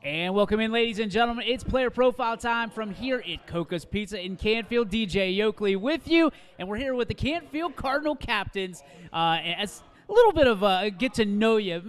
And welcome in, ladies and gentlemen. It's player profile time from here at Coca's Pizza in Canfield. DJ Yoakley with you, and we're here with the Canfield Cardinal captains as a little bit of a get to know you,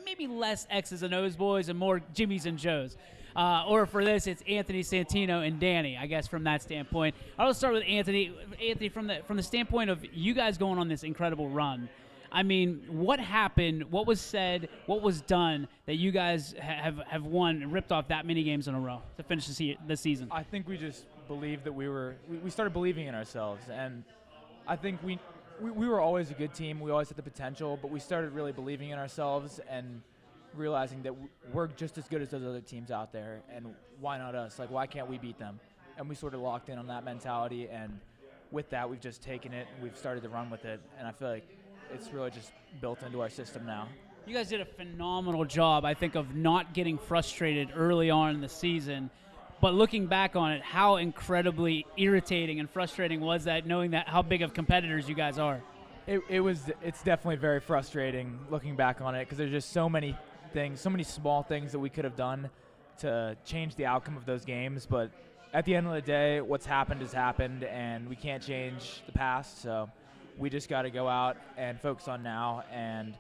maybe less X's and O's boys and more Jimmy's and Joe's. Or for this, it's Anthony Santino and Danny, I guess, from that standpoint. I'll start with Anthony. Anthony, from the standpoint of you guys going on this incredible run, I mean, what happened, what was said, what was done that you guys have won and ripped off that many games in a row to finish the season? I think we just believed that we started believing in ourselves, and I think we were always a good team. We always had the potential, but we started really believing in ourselves and realizing that we're just as good as those other teams out there, and why not us? Like, why can't we beat them? And we sort of locked in on that mentality, and with that, we've just taken it and we've started to run with it, and I feel like it's really just built into our system now. You guys did a phenomenal job, I think, of not getting frustrated early on in the season. But looking back on it, how incredibly irritating and frustrating was that, knowing that how big of competitors you guys are? It's definitely very frustrating looking back on it, because there's just so many things, so many small things that we could have done to change the outcome of those games. But at the end of the day, what's happened has happened, and we can't change the past. So we just got to go out and focus on now, and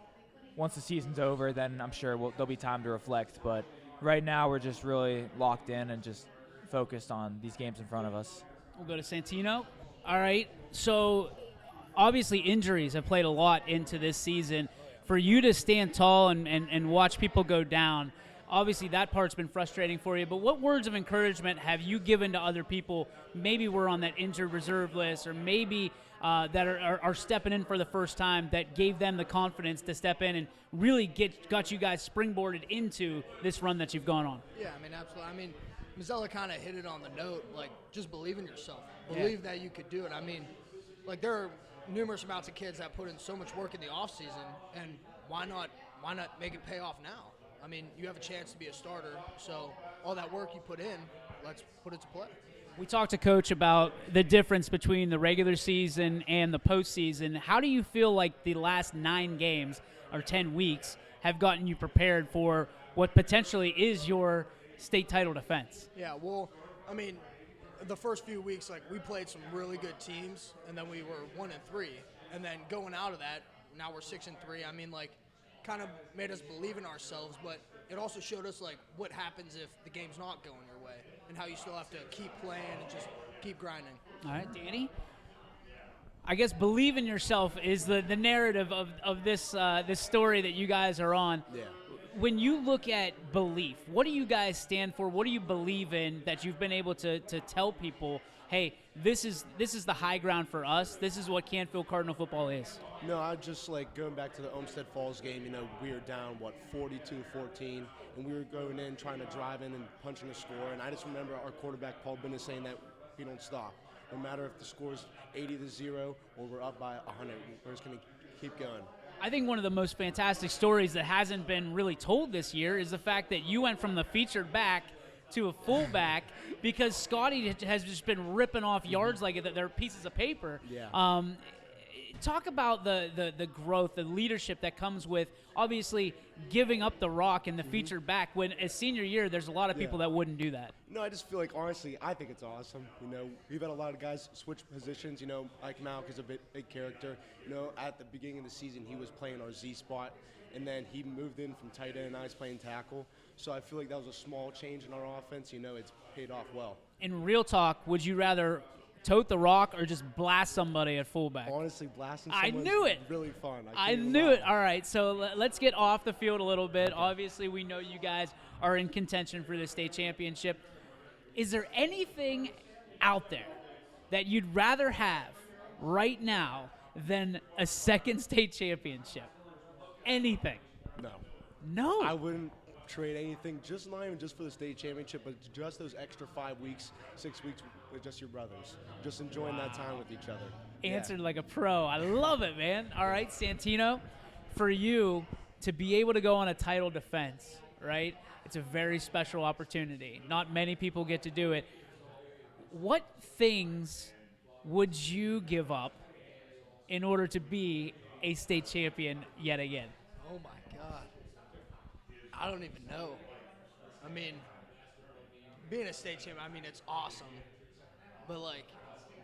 once the season's over, then I'm sure there'll be time to reflect. But right now, we're just really locked in and just focused on these games in front of us. We'll go to Santino. All right, so obviously injuries have played a lot into this season. For you to stand tall and watch people go down, obviously that part's been frustrating for you, but what words of encouragement have you given to other people, maybe we're on that injured reserve list, or maybe that are stepping in for the first time, that gave them the confidence to step in and really got you guys springboarded into this run that you've gone on? Yeah, I mean, absolutely. I mean, Mazzella kind of hit it on the note, like, just believe in yourself. Believe that you could do it. I mean, like, there are numerous amounts of kids that put in so much work in the offseason, and why not make it pay off now? I mean, you have a chance to be a starter, so all that work you put in, let's put it to play. We talked to Coach about the difference between the regular season and the postseason. How do you feel like the last 9 games or 10 weeks have gotten you prepared for what potentially is your state title defense? Yeah, well, I mean, the first few weeks, like, we played some really good teams, and then we were 1-3, and then going out of that, now we're 6-3. I mean, like, kind of made us believe in ourselves, but it also showed us, like, what happens if the game's not going your way, and how you still have to keep playing and just keep grinding. All right, Danny? I guess believe in yourself is the narrative of this this story that you guys are on. Yeah. When you look at belief, what do you guys stand for? What do you believe in that you've been able to tell people, hey, this is the high ground for us. This is what Canfield Cardinal football is? No, I just, like, going back to the Olmsted Falls game, we were down, 42-14, and we were going in trying to drive in and punching a score, and I just remember our quarterback, Paul Bennett, saying that we don't stop. No matter if the score's 80-0 or we're up by 100, we're just going to keep going. I think one of the most fantastic stories that hasn't been really told this year is the fact that you went from the featured back to a fullback because Scotty has just been ripping off yards like they're pieces of paper. Yeah. Talk about the growth, the leadership that comes with obviously giving up the rock in the featured back when a senior year there's a lot of people that wouldn't do that. No, I just feel like, honestly, I think it's awesome. We've had a lot of guys switch positions. Ike Malk is a big character. At the beginning of the season, he was playing our Z spot, and then he moved in from tight end, and I was playing tackle. So I feel like that was a small change in our offense. It's paid off well. In real talk, would you rather tote the rock or just blast somebody at fullback? Honestly, blasting I someone knew is it. really fun. I knew it. All right, so let's get off the field a little bit. Okay. Obviously, we know you guys are in contention for the state championship. Is there anything out there that you'd rather have right now than a second state championship? Anything? No. No. I wouldn't trade anything, just not even just for the state championship, but just those extra 5 weeks, 6 weeks with just your brothers. Just enjoying that time with each other. Answered like a pro. I love it, man. All right, Santino, for you to be able to go on a title defense, right? It's a very special opportunity. Not many people get to do it. What things would you give up in order to be a state champion yet again? Oh, my God. I don't even know. I mean, being a state champion, I mean, it's awesome. But, like,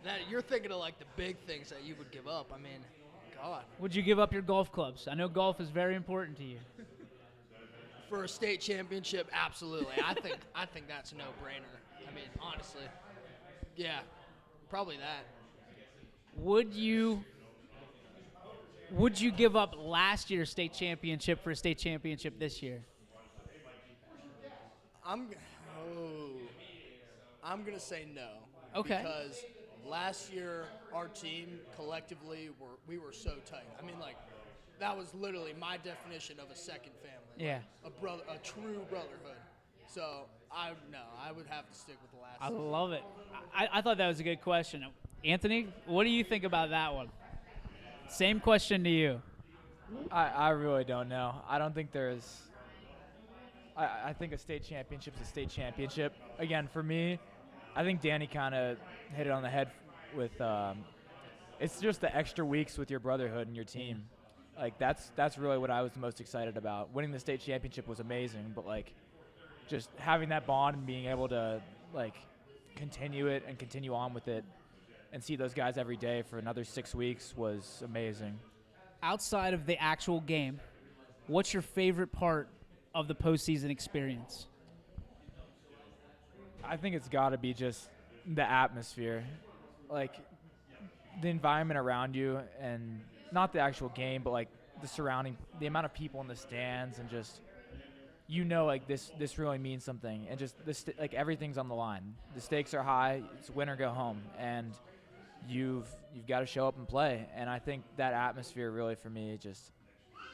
that you're thinking of, like, the big things that you would give up. I mean, God. Would you give up your golf clubs? I know golf is very important to you. For a state championship, absolutely. I think that's a no-brainer. I mean, honestly. Yeah, probably that. Would you give up last year's state championship for a state championship this year? I'm going to say no. Okay. Because last year, our team collectively, we were so tight. I mean, like, that was literally my definition of a second family. Yeah. Like, a true brotherhood. So, I would have to stick with the last I season. love it. I thought that was a good question. Anthony, what do you think about that one? Same question to you. I really don't know. I don't think there's. I think a state championship is a state championship. Again, for me, I think Danny kind of hit it on the head with. It's just the extra weeks with your brotherhood and your team. Like that's really what I was most excited about. Winning the state championship was amazing, but like, just having that bond and being able to like continue it and continue on with it, and see those guys every day for another 6 weeks was amazing. Outside of the actual game, what's your favorite part of the postseason experience? I think it's got to be just the atmosphere, like the environment around you, and not the actual game, but like the amount of people in the stands, and just like this really means something, and just like everything's on the line. The stakes are high. It's win or go home, and you've got to show up and play. And I think that atmosphere really, for me,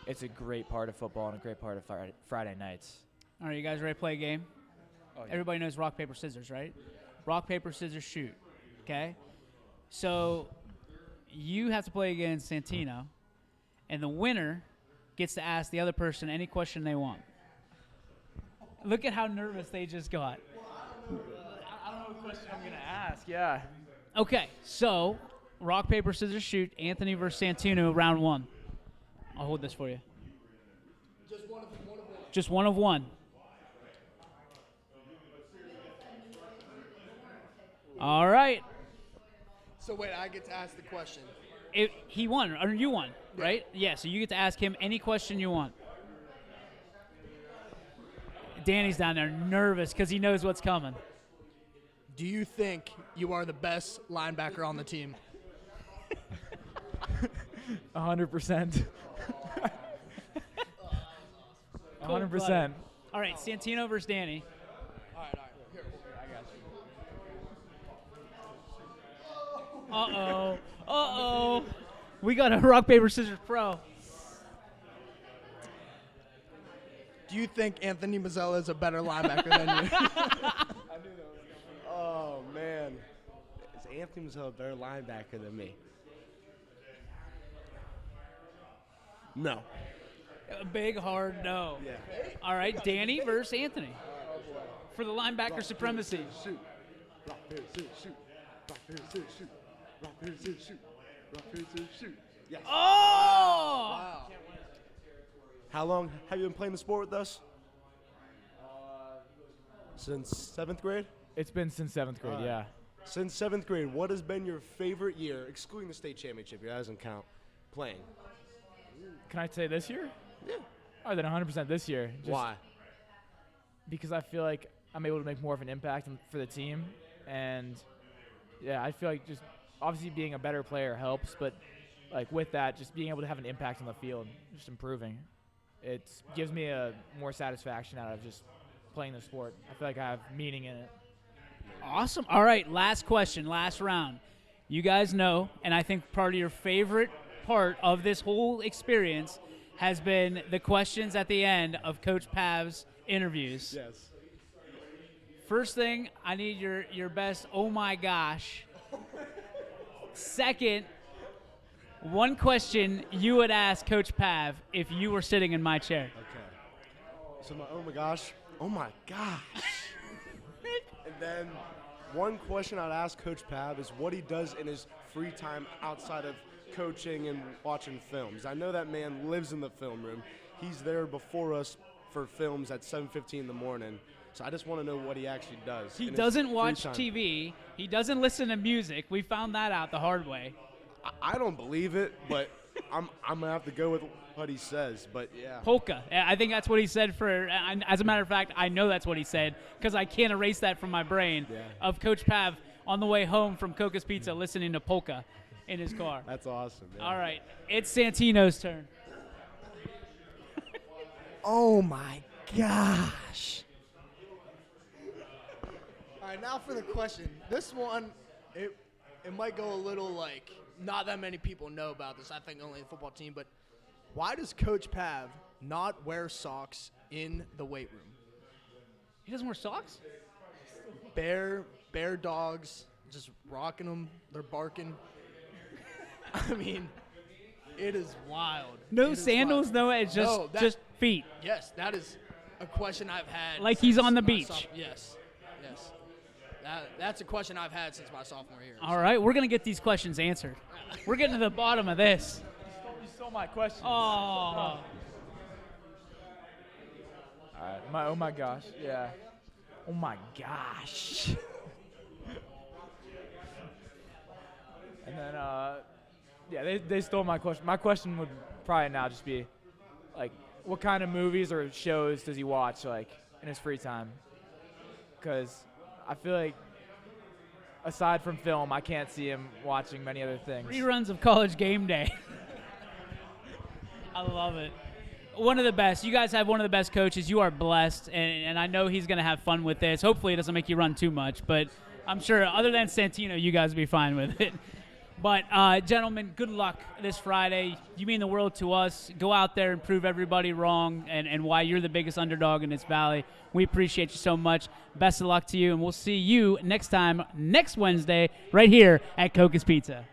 it's a great part of football and a great part of Friday nights. All right, you guys ready to play a game? Oh, yeah. Everybody knows rock, paper, scissors, right? Rock, paper, scissors, shoot. Okay? So you have to play against Santino, and the winner gets to ask the other person any question they want. Look at how nervous they just got. I don't know what question I'm going to ask. Yeah. Okay, so rock, paper, scissors, shoot. Anthony versus Santino, round one. I'll hold this for you. Just one of one. All right. So, wait, I get to ask the question. He won, or you won, right? Yeah, so you get to ask him any question you want. Danny's down there nervous because he knows what's coming. Do you think you are the best linebacker on the team? 100%. 100%. All right, Santino versus Danny. All right. Here, I got you. Uh-oh. We got a rock, paper, scissors pro. Do you think Anthony Mazzella is a better linebacker than you? I knew that was coming. Oh, man. Is Anthony Mazzella a better linebacker than me? No. A big, hard no. Yeah. All right, Danny versus Anthony. For the linebacker supremacy. Shoot. Rock, paper, scissors, shoot. Rock, paper, scissors, shoot. Rock, paper, scissors, shoot. Rock, paper, scissors, shoot. Yes. Oh! Wow. How long have you been playing the sport with us? Since 7th grade? It's been since 7th grade, yeah. Since 7th grade, what has been your favorite year, excluding the state championship? It doesn't count. Playing. Can I say this year? Yeah. Oh, then 100% this year. Just Why? Because I feel like I'm able to make more of an impact for the team. And, yeah, I feel like just obviously being a better player helps. But, like, with that, just being able to have an impact on the field, just improving. It gives me a more satisfaction out of just playing the sport. I feel like I have meaning in it. Awesome. All right, last question, last round. You guys know, and I think part of your favorite part of this whole experience has been the questions at the end of Coach Pav's interviews. Yes. First thing, I need your best oh my gosh. Second, one question you would ask Coach Pav if you were sitting in my chair. Okay. So oh my gosh. And then one question I'd ask Coach Pav is what he does in his free time outside of coaching and watching films. I know that man lives in the film room. He's there before us for films at 7:15 in the morning. So I just want to know what he actually does. He in his doesn't free watch time. TV. He doesn't listen to music. We found that out the hard way. I don't believe it, but I'm gonna have to go with what he says. But yeah. Polka. I think that's what he said as a matter of fact, I know that's what he said because I can't erase that from my brain of Coach Pav on the way home from Coca's Pizza listening to Polka in his car. That's awesome. Man. All right, it's Santino's turn. Oh my gosh. All right, now for the question. This one, it might go a little like not that many people know about this. I think only the football team. But why does Coach Pav not wear socks in the weight room? He doesn't wear socks? Bear dogs, just rocking them. They're barking. I mean, it is wild. No It is sandals, wild. no. It's No, just feet. Yes, that is a question I've had. Like he's since on the my beach. Yes. That's a question I've had since my sophomore year. All right, we're gonna get these questions answered. We're getting to the bottom of this. You stole my question. Oh, All right. Oh my gosh. Yeah. Oh my gosh. And then they stole my question. My question would probably now just be like, what kind of movies or shows does he watch like in his free time? Because I feel like aside from film, I can't see him watching many other things. reruns of College Game Day. I love it. One of the best. You guys have one of the best coaches. You are blessed, and I know he's going to have fun with this. Hopefully it doesn't make you run too much, but I'm sure other than Santino, you guys will be fine with it. But, gentlemen, good luck this Friday. You mean the world to us. Go out there and prove everybody wrong and why you're the biggest underdog in this valley. We appreciate you so much. Best of luck to you, and we'll see you next time, next Wednesday, right here at Coca's Pizza.